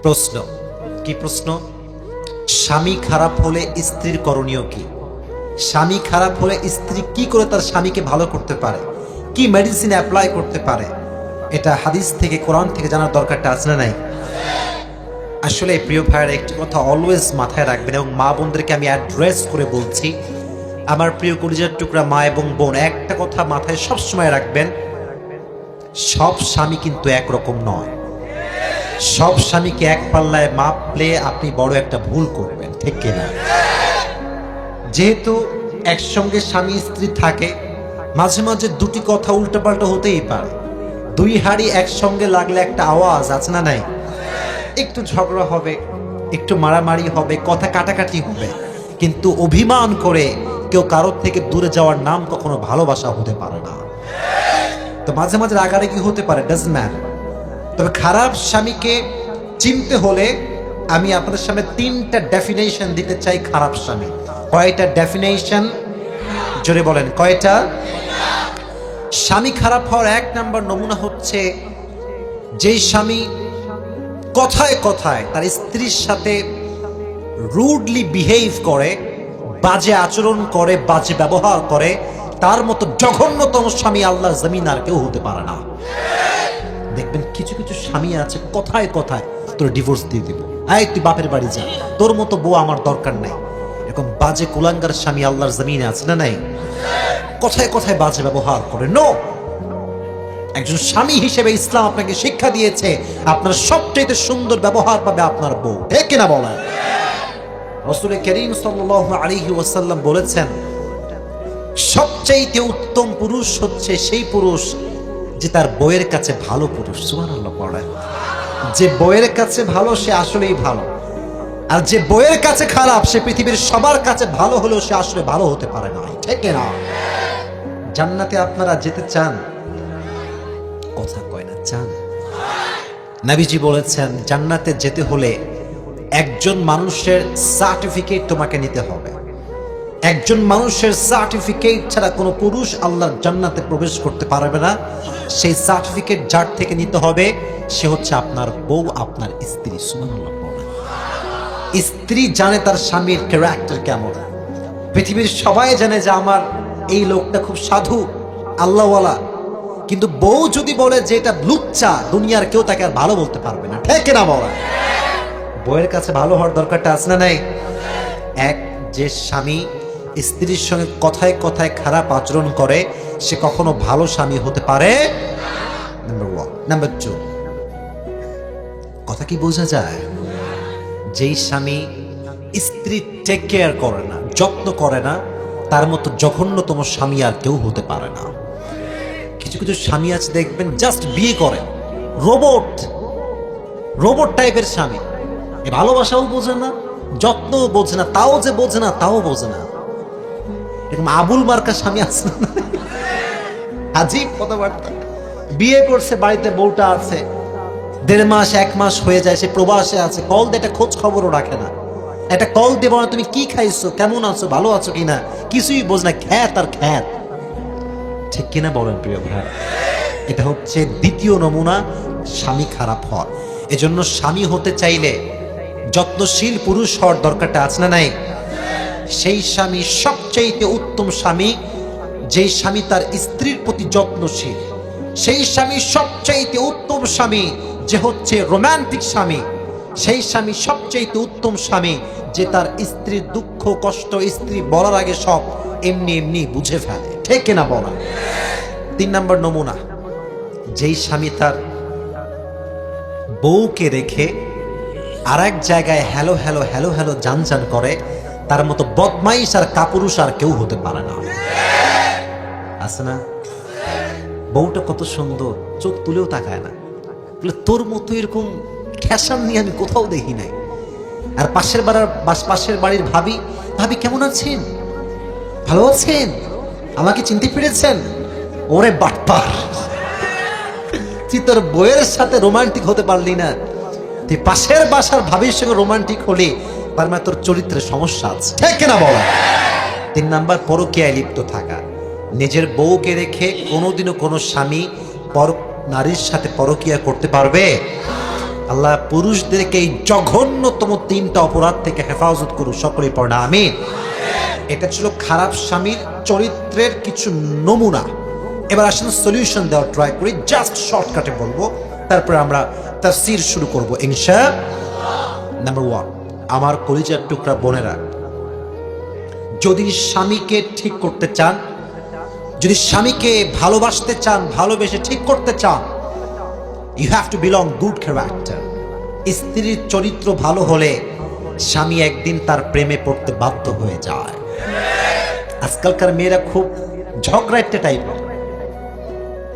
প্রশ্ন, কি প্রশ্ন? স্বামী খারাপ হলে স্ত্রীর করণীয় কি? স্বামী খারাপ হলে স্ত্রী কি করে তার স্বামীকে ভালো করতে পারে, কি মেডিসিন অ্যাপ্লাই করতে পারে? এটা হাদিস থেকে, কোরআন থেকে জানার দরকারটা আছে না নাই? আসলে প্রিয় ভাইয়ের একটি কথা অলওয়েজ মাথায় রাখবেন, এবং মা বোনদেরকে আমি অ্যাড্রেস করে বলছি, আমার প্রিয় কলিজার টুকরা মা এবং বোন, একটা কথা মাথায় সবসময় রাখবেন, সব স্বামী কিন্তু একরকম নয়। সব স্বামীকে এক পাল্লায় মাপলে আপনি বড় একটা ভুল করবেন, ঠিক কিনা? যেহেতু একসঙ্গে স্বামী স্ত্রী থাকে, মাঝে মাঝে দুটি কথা উল্টাপাল্টা হতেই পারে। দুই হাড়ি একসঙ্গে লাগলে একটা আওয়াজ আছে না নাই? একটু ঝগড়া হবে, একটু মারামারি হবে, কথা কাটাকাটি হবে, কিন্তু অভিমান করে কেউ কারোর থেকে দূরে যাওয়ার নাম কখনো ভালোবাসা হতে পারে না। তো মাঝে মাঝে রাগারাগি হতে পারে, ডাজন্ট ম্যাটার। তবে খারাপ স্বামীকে চিনতে হলে আমি আপনাদের সামনে 3টা ডেফিনেশন দিতে চাই খারাপ স্বামী। কয়টা ডেফিনেশন? জোরে বলেন, কয়টা? স্বামী খারাপ হওয়ার 1 নাম্বার নমুনা হচ্ছে যেই স্বামী কথায় কথায় তার স্ত্রীর সাথে রুডলি বিহেভ করে, বাজে আচরণ করে, বাজে ব্যবহার করে, তার মতো জঘন্যতম স্বামী আল্লাহর জমিন আর কেউ হতে পারে না। দেখবেন কিছু কিছু স্বামী আছে কথায় কথায় তোর ডিভোর্স দিয়ে দিব, আয় তুই বাপের বাড়ি যা, তোর মতো বউ আমার দরকার নাই। এরকম বাজে কুলাঙ্গার স্বামী আল্লাহর জমিনে আছে না নাই? কথায় কথায় বাজে ব্যবহার করে। নো, একজন স্বামী হিসেবে ইসলাম আপনাকে শিক্ষা দিয়েছে আপনার সবচেয়ে সুন্দর ব্যবহার পাবে আপনার বউ, ঠিক কিনা বলেন? রাসূল করিম সাল্লাল্লাহু আলাইহি ওয়াসাল্লাম বলেছেন, সবচেয়ে উত্তম পুরুষ হচ্ছে সেই পুরুষ যে তার বউয়ের কাছে ভালো পুরুষ। সুবহানাল্লাহ পড়েন। যে বউয়ের কাছে ভালো সে আসলেই ভালো, আর যে বউয়ের কাছে খারাপ সে পৃথিবীর সবার কাছে ভালো হলেও সে আসলে ভালো হতে পারে না, ঠিক না? জান্নাতে আপনারা যেতে চান? কথা কয় না, চান? নবীজি বলেছেন জান্নাতে যেতে হলে একজন মানুষের সার্টিফিকেট তোমাকে নিতে হবে। একজন মানুষের সার্টিফিকেট ছাড়া কোনো পুরুষ আল্লাহর জান্নাতে প্রবেশ করতে পারবে না। সেই সার্টিফিকেট যার থেকে নিতে হবে সে হচ্ছে আপনার বউ, আপনার স্ত্রী। সুবহানাল্লাহ। স্ত্রী জানে তার স্বামীর ক্যারেক্টার কেমন। পৃথিবীর সবাই জানে যে আমার এই লোকটা খুব সাধু, আল্লাহওয়ালা, কিন্তু বউ যদি বলে যে এটা লুচ্চা, দুনিয়ার কেউ তাকে আর ভালো বলতে পারবে না, ঠিক না বলা? বউয়ের কাছে ভালো হওয়ার দরকারটা আছে না নাই? এক, যে স্বামী স্ত্রীর সঙ্গে কথায় কথায় খারাপ আচরণ করে সে কখনো ভালো স্বামী হতে পারে নাম্বার 1। নাম্বার 2, কথা কি বোঝা যায়? যেই স্বামী স্ত্রী টেক কেয়ার করে না, যত্ন করে না, তার মতো জঘন্যতম স্বামী আর কেউ হতে পারে না। কিছু কিছু স্বামী আছে দেখবেন জাস্ট বিয়ে করে, রোবট রোবট টাইপের স্বামী। এ ভালোবাসাও বোঝে না, যত্নও বোঝে না, তাও যে বোঝে না তাও বোঝে না। এরকম আবুল মার্কা স্বামী আছে না? আজীব কথাবার্তা। বিয়ে করছে, বাড়িতে বউটা আছে, 1.5 মাস 1 মাস হয়ে যায়, সে প্রবাসে আছে, কল দিয়ে একটা খোঁজ খবরও রাখে না। একটা কল দেব না, তুমি কি খাইছো, কেমন আছো, ভালো আছো কিনা, কিছুই বোঝ না, খ্যাত আর খ্যাত, ঠিক কিনা বলেন প্রিয় ভাই? এটা হচ্ছে দ্বিতীয় নমুনা স্বামী খারাপ হওয়ার। এজন্য স্বামী হতে চাইলে যত্নশীল পুরুষ হওয়ার দরকারটা আছে না নাই? সেই স্বামী সবচেয়ে উত্তম স্বামী যেই স্বামী তার স্ত্রীর প্রতি যত্নশীল। সেই স্বামী সবচেয়ে উত্তম স্বামী যে হচ্ছে রোমান্টিক স্বামী। সেই স্বামী সবচেয়ে উত্তম স্বামী যে তার স্ত্রীর দুঃখ কষ্ট স্ত্রী বলার আগে সব এমনি এমনি বুঝে ফেলে, ঠিক কিনা বলা? 3 নম্বর নমুনা, যেই স্বামী তার বউকে রেখে আর এক জায়গায় হ্যালো হ্যালো হ্যালো হ্যালো জান জান করে, তার মতো বদমাইশ আর কাপুরুষ আর কেউ হতে পারে না, আছে না? বউটা কত সুন্দর, চোখ তুলেও তাকায় না, তোর মতো এরকম ফ্যাশন নিয়ে আমি কোথাও দেখি নাই। আর পাশের বাড়ির ভাবি, ভাবি কেমন আছেন, ভালো আছেন, আমাকে চিনতে পেরেছেন? ওরে বাটপার, তুই তোর বউয়ের সাথে রোমান্টিক হতে পারলি না, তুই পাশের বাসার ভাবির সঙ্গে রোমান্টিক হলি, তার মানে তোর চরিত্রের সমস্যা আছে, ঠিক না বলা? 3 নাম্বার, পরকীয়ায় লিপ্ত থাকা। নিজের বউকে রেখে কোনোদিনও কোনো স্বামী পর নারীর সাথে পরকীয়া করতে পারবে? আল্লাহ পুরুষদেরকে এই জঘন্যতম 3টা অপরাধ থেকে হেফাজত করুক, সকলেই পড়া আমিন। এটা ছিল খারাপ স্বামীর চরিত্রের কিছু নমুনা। এবার আসেন সলিউশন দেওয়ার ট্রাই করি, জাস্ট শর্টকাটে বলবো, তারপরে আমরা তাফসীর শুরু করব ইনশাআল্লাহ। নাম্বার 1, আমার কলিজার টুকরা বোনেরা, যদি স্বামীকে ঠিক করতে চান, যদি স্বামীকে ভালোবাসতে চান, ভালোবেসে ঠিক করতে চান, you have to belong good character. স্ত্রীর চরিত্র ভালো হলে স্বামী একদিন তার প্রেমে পড়তে বাধ্য হয়ে যায়। আজকালকার মেয়েরা খুব ঝগড়া একটা টাইপের,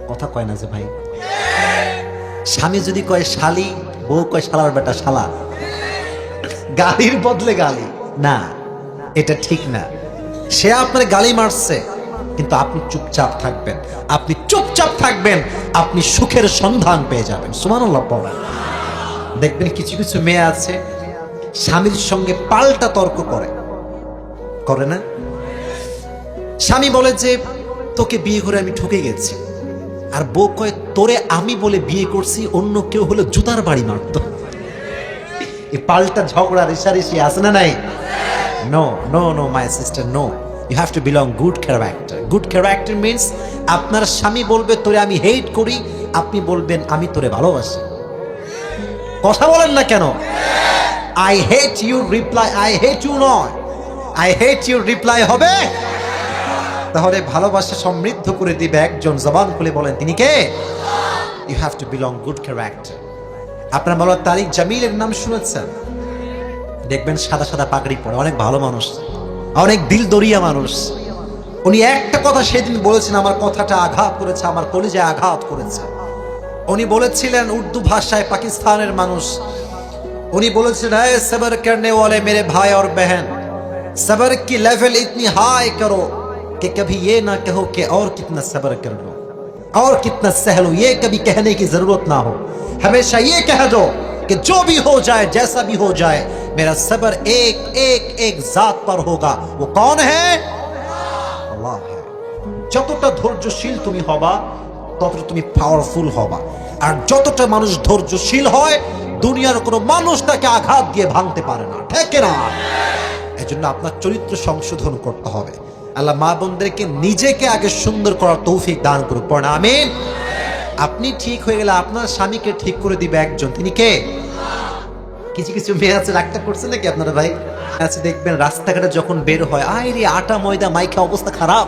কথা কয় না যে ভাই, স্বামী যদি কয় শালি, বউ কয় শালার বেটা শালা, গালির বদলে গালি। না, এটা ঠিক না। সে আপনার গালি মারছে, কিন্তু আপনি চুপচাপ থাকবেন, আপনি চুপচাপ থাকবেন, আপনি সুখের সন্ধান পেয়ে যাবেন। সুবহানাল্লাহ পড়েন। দেখবেন কিছু কিছু মেয়ে আছে স্বামীর সঙ্গে পাল্টা তর্ক করে না? স্বামী বলে যে তোকে বিয়ে করে আমি ঠকে গেছি, আর বউ কয় তোরে আমি বলে বিয়ে করছি, অন্য কেউ হলে জুতার বাড়ি মারত। এই পাল্টা ঝগড়া রেষারেষি আছে না নাই? No no no my sister, no. You have to belong good character. Good character means আপনার স্বামী বলবে তোরে আমি হেট করি, আপনি বলবেন আমি তোরে ভালোবাসি। কথা বলেন না কেন? I hate you reply I hate you নয়, আই হেট ইউ রিপ্লাই হবে। তাহলে ভালোবাসা সমৃদ্ধ করে দিবে একজন, জবান খুলে বলেন তিনি কে? You have to belong good character. আপনার মাওলানা তারিক জামিলের নাম শুনেছেন? দেখবেন সাদা সাদা পাগড়ি পরে, অনেক ভালো মানুষ, অনেক দিল দরিয়া মানুষ। উনি একটা কথা সেদিন বলেছেন, আমার কথাটা আঘাত করেছে, আমার কলিজায় আঘাত করেছে। উনি বলেছিলেন উর্দু ভাষায়, পাকিস্তানের মানুষ, উনি বলেছিলেন হে সবর করনে ওয়ালে মেরে ভাই और बहन, सबर की लेवल इतनी हाई करो कि कभी ये ना कहो कि और कितना सबर कर लो और कितना सह लो, ये कभी कहने की जरूरत ना हो। हमेशा ये कह दो कि जो भी हो जाए, जैसा भी हो जाए, मेरा सबर एक एक एक जात पर होगा। वो कौन है? আল্লাহ। যতটা ধৈর্যশীল তুমি হবা, ততটা তুমি পাওয়ারফুল হবা। আর যতটা মানুষ ধৈর্যশীল হয়, দুনিয়ার কোনো মানুষ তাকে আঘাত দিয়ে ভাঙতে পারে না, ঠিক না? এজন্য আপনার চরিত্র সংশোধন করতে হবে। আল্লাহ মা বোনদেরকে নিজেকে আগে সুন্দর করার তৌফিক দান করুক, পড়েন আমিন। আপনি ঠিক হয়ে গেলে আপনার স্বামীকে ঠিক করে দিবে একজন, তিনি কে? কিছু কিছু মেয়ে আছে, রাগটা করছে নাকি আপনারা ভাই? আচ্ছা, দেখবেন রাস্তাঘাটে যখন বের হয়, আয় রে আটা ময়দা মাইখা অবস্থা খারাপ,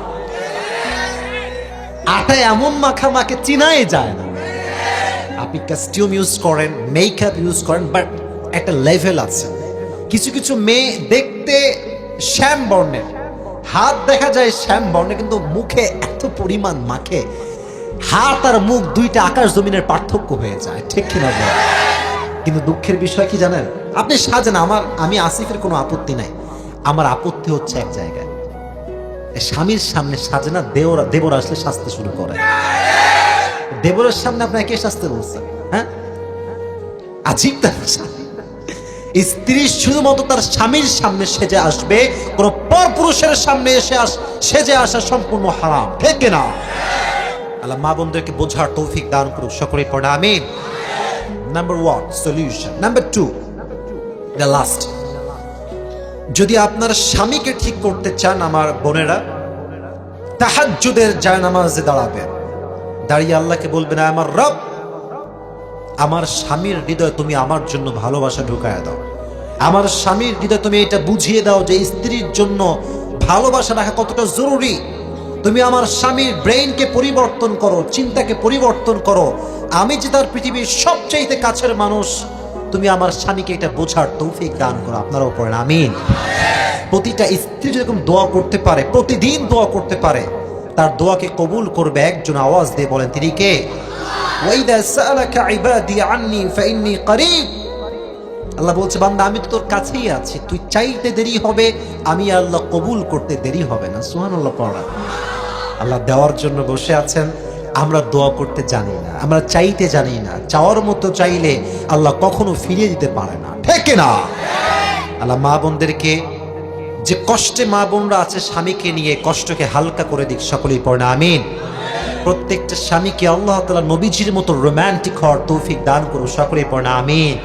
আটা এমন মাখা মাকে চিনাই যায় না। আপনি কস্টিউম ইউজ করেন, মেকআপ ইউজ করেন, বাট একটা লেভেল আছে। কিছু কিছু মেয়ে দেখতে শ্যাম বর্ণের, হাত দেখা যায় শ্যাম বর্ণের, কিন্তু মুখে এত পরিমাণ মাখে, হাত আর মুখ দুইটা আকাশ জমিনের পার্থক্য হয়ে যায়, ঠিক কিনা বলেন? কিন্তু দুঃখের বিষয় কি জানেন? আপনি সাজেন, আমি আসিফের কোনো আপত্তি নাই, আমার আপত্তি হচ্ছে এক জায়গায়, স্বামীর সামনে সাজে না, দেবর আসলে সাজতে শুরু করে। দেবরের সামনে আপনাকে কে সাজতে বলছেন? হ্যাঁ, আজীব। স্ত্রী শুধুমাত্র তার স্বামীর সামনে সেজে আসবে, কোন পর পুরুষের সামনে সেজে আসা সম্পূর্ণ হারাম, ঠিক কিনা? আল্লাহ মা বোনদেরকে বোঝার তৌফিক দান করুক, সকলেই পড়ে আমিন। Number 1 solution. Number 2, the last, যদি আপনার স্বামীকে ঠিক করতে চান আমার বোনেরা, তাহাজ্জুদের জায়নামাজে দাঁড়াবেন, দাঁড়িয়ে আল্লাহকে বলবেন আমার রব, আমার স্বামীর হৃদয় তুমি আমার জন্য ভালোবাসা ঢুকায় দাও, আমার স্বামীর হৃদয় তুমি এটা বুঝিয়ে দাও যে স্ত্রীর জন্য ভালোবাসা রাখা কতটা জরুরি। তুমি আমার স্বামীর ব্রেইনকে পরিবর্তন করো, চিন্তাকে পরিবর্তন করো, আমি যে তার পৃথিবীর সবচেয়ে কাছের মানুষ, তুমি আমার স্বামীকে এটা বোঝার তৌফিক দান করো। আপনারাও পড়েন আমিন। প্রতিটা স্ত্রী যেরকম দোয়া করতে পারে, প্রতিদিন দোয়া করতে পারে, তার দোয়াকে কবুল করবে একজন, আওয়াজ দিয়ে বলেন তিনি কে? ওয়াইদা সালাকা ইবাদি আন্নী ফাইন্নী করিব। আল্লাহ বলছে বান্দা আমি তো তোর কাছেই আছি, তুই চাইতে দেরি হবে, আমি আল্লাহ কবুল করতে দেরি হবে না। সুবহানাল্লাহ পড়া। আল্লাহ দেওয়ার জন্য বসে আছেন, আমরা দোয়া করতে জানি না, আমরা চাইতে জানি না, চাওয়ার মতো চাইলে আল্লাহ কখনো ফিরিয়ে দিতে পারে না, ঠিক না? আল্লাহ মা বোনদেরকে, যে কষ্টে মা বোনরা আছে স্বামীকে নিয়ে, কষ্টকে হালকা করে দিক, সকলেই পড়ে আমিন। প্রত্যেকটা স্বামীকে আল্লাহ তাআলা নবীজির মতো রোমান্টিক হওয়ার তৌফিক দান করুন। সকলেই পড়েন আমিন।